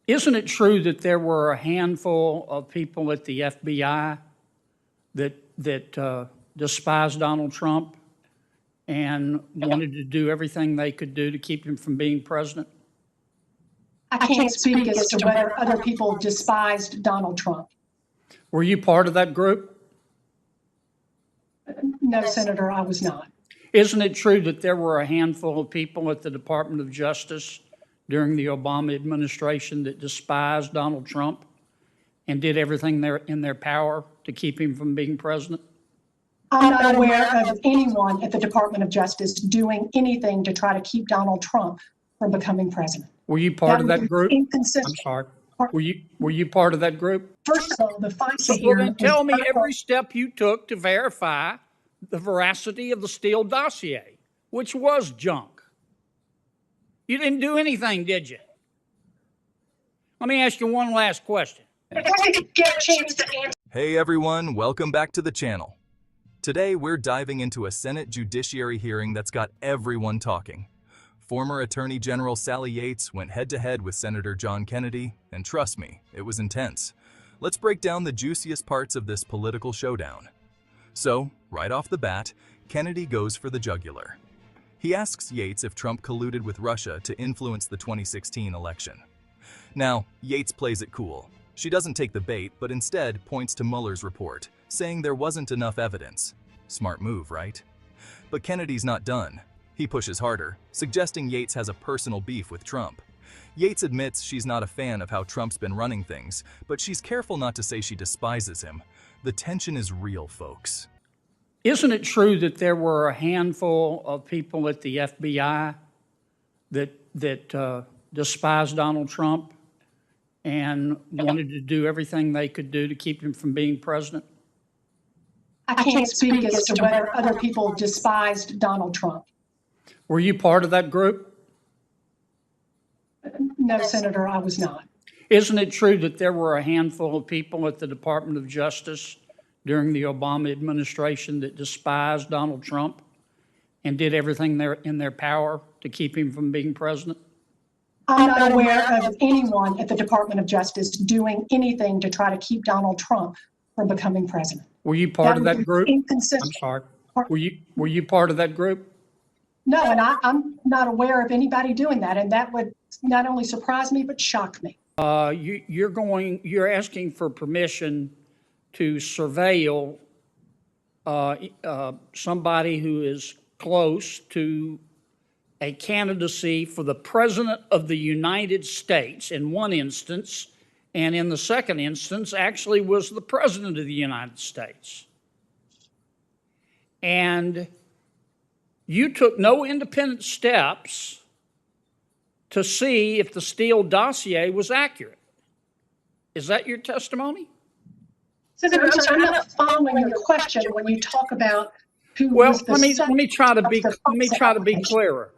Isn't it true that there were a handful of people at the FBI that despised Donald Trump and wanted to do everything they could do to keep him from being president? I can't speak as to whether other people despised Donald Trump. Were you part of that group? No, Senator, I was not. Isn't it true that there were a handful of people at the Department of Justice during the Obama administration that despised Donald Trump and did everything in their power to keep him from being president? I'm not aware of anyone at the Department of Justice doing anything to try to keep Donald Trump from becoming president. Were you part of that group? Inconsistent. I'm sorry. Were you part of that group? First of all, the FISA Well, hearing. then tell me every step you took to verify the veracity of the Steele dossier, which was junk. You didn't do anything, did you? Let me ask you one last question. If I could get a chance to answer. Hey everyone, welcome back to the channel. Today we're diving into a Senate Judiciary hearing that's got everyone talking. Former Attorney General Sally Yates went head-to-head with Senator John Kennedy, and trust me, it was intense. Let's break down the juiciest parts of this political showdown. So, right off the bat, Kennedy goes for the jugular. He asks Yates if Trump colluded with Russia to influence the 2016 election. Now, Yates plays it cool. She doesn't take the bait, but instead points to Mueller's report, saying there wasn't enough evidence. Smart move, right? But Kennedy's not done. He pushes harder, suggesting Yates has a personal beef with Trump. Yates admits she's not a fan of how Trump's been running things, but she's careful not to say she despises him. The tension is real, folks. Isn't it true that there were a handful of people at the FBI that despised Donald Trump and wanted to do everything they could do to keep him from being president? I can't speak as to whether other people despised Donald Trump. Were you part of that group? No, Senator, I was not. Isn't it true that there were a handful of people at the Department of Justice during the Obama administration that despised Donald Trump and did everything in their power to keep him from being president? I'm not aware of anyone at the Department of Justice doing anything to try to keep Donald Trump from becoming president. Were you part of that group? Inconsistent. I'm sorry. Were you part of that group? No, and I'm not aware of anybody doing that, and that would not only surprise me but shock me. You're asking for permission to surveil somebody who is close to a candidacy for the President of the United States in one instance, and in the second instance actually was the President of the United States. And you took no independent steps to see if the Steele dossier was accurate. Is that your testimony? Senator, I'm not following your question when you talk about who Well, was the let me subject try to of be the clearer.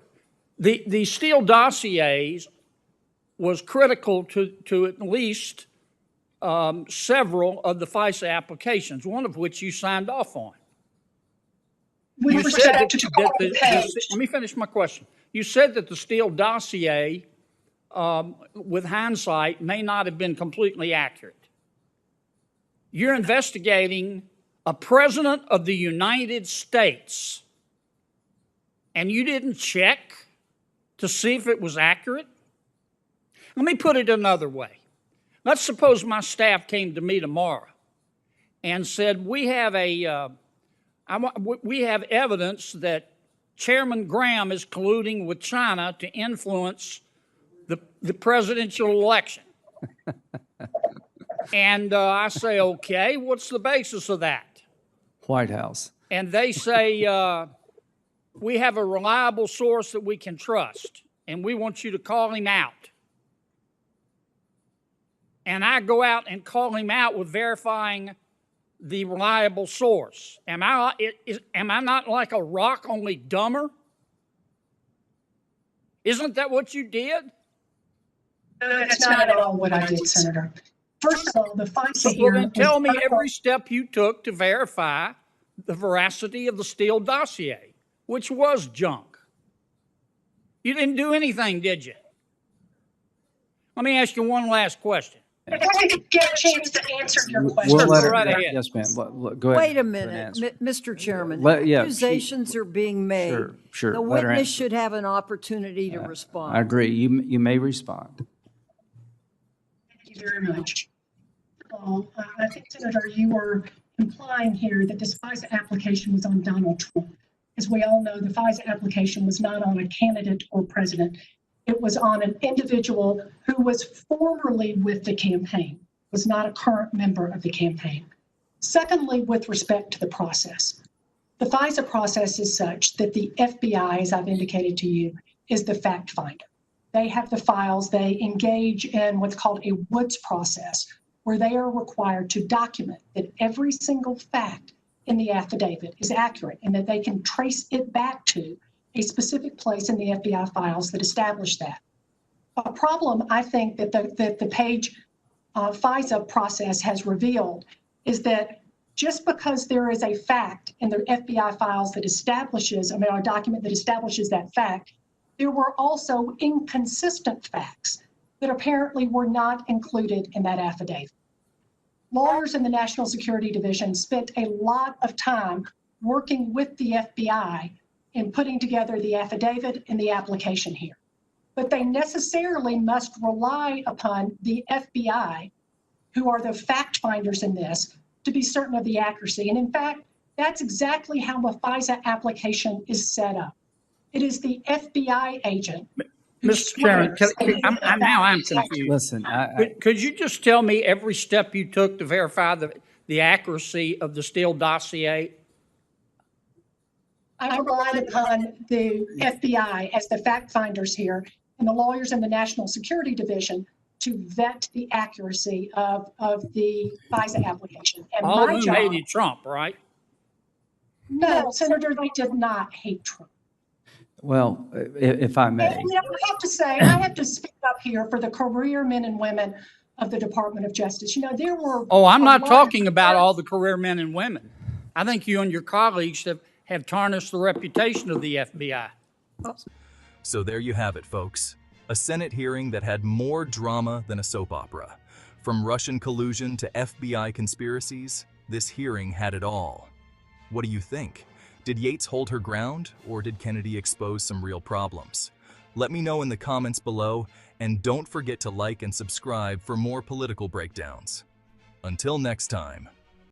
The Steele dossiers was critical to at least several of the FISA applications, one of which you signed off on. With respect to the page. Let me finish my question. You said that the Steele dossier, with hindsight, may not have been completely accurate. You're investigating a president of the United States, and you didn't check to see if it was accurate? Let me put it another way. Let's suppose my staff came to me tomorrow and said, we have evidence that Chairman Graham is colluding with China to influence the presidential election. And I say, okay, what's the basis of that? White House. And they say, we have a reliable source that we can trust, and we want you to call him out. And I go out and call him out with verifying the reliable source. Am I not like a rock, only dumber? Isn't that what you did? No, that's not at all what I did, Senator. First of all, the FISA Well, hearing. then tell me every step you took to verify the veracity of the Steele dossier, which was junk. You didn't do anything, did you? Let me ask you one last question. If I could get a chance to answer your question. We'll let Go her, right ahead. yes, ma'am. Go ahead. Wait a and minute, answer. Mr. Chairman. Yeah, Accusations are being made. Sure. The Let her witness answer. should have an opportunity to respond. I agree. You may respond. Thank you very much. I think, Senator, you were implying here that this FISA application was on Donald Trump. As we all know, the FISA application was not on a candidate or president. It was on an individual who was formerly with the campaign, was not a current member of the campaign. Secondly, with respect to the process, the FISA process is such that the FBI, as I've indicated to you, is the fact finder. They have the files, they engage in what's called a Woods process, where they are required to document that every single fact in the affidavit is accurate and that they can trace it back to a specific place in the FBI files that establish that. A problem I think that the page FISA process has revealed is that just because there is a fact in the FBI files that establishes, a document that establishes that fact, there were also inconsistent facts that apparently were not included in that affidavit. Lawyers in the National Security Division spent a lot of time working with the FBI in putting together the affidavit and the application here. But they necessarily must rely upon the FBI, who are the fact finders in this, to be certain of the accuracy. And in fact, that's exactly how the FISA application is set up. It is the FBI agent. Mr. Chairman, I'm confused. Listen, Could you just tell me every step you took to verify the accuracy of the Steele dossier? I relied upon the FBI as the fact finders here and the lawyers in the National Security Division to vet the accuracy of the FISA application. And All of my them job, hated Trump, right? no, Senator, they did not hate Trump. well, if I may. And, I have to speak up here for the career men and women of the Department of Justice. There were. Oh, I'm a not lot talking of- about all the career men and women. I think you and your colleagues have tarnished the reputation of the FBI. So there you have it, folks. A Senate hearing that had more drama than a soap opera. From Russian collusion to FBI conspiracies, this hearing had it all. What do you think? Did Yates hold her ground, or did Kennedy expose some real problems? Let me know in the comments below, and don't forget to like and subscribe for more political breakdowns. Until next time.